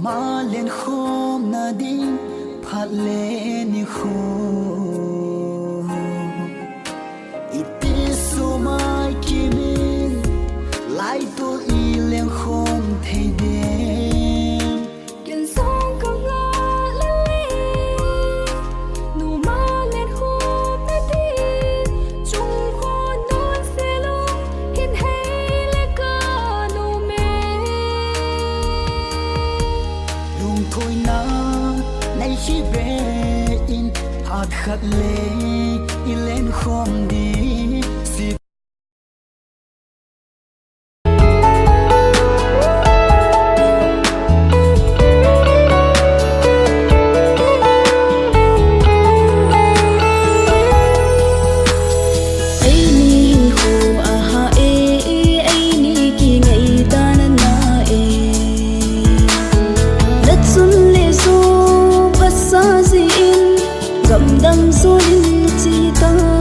ma lên khom na ding phat le ni kho iti su mai kimin lai to i lên khom thei den kiên song cầm la lê nu ma lên khom na ding chung kho non se lo hin hay le ka nu me lung thôi na nay khi về in hạt khát lệ in lên khom đi gầm đâm số đi chi ta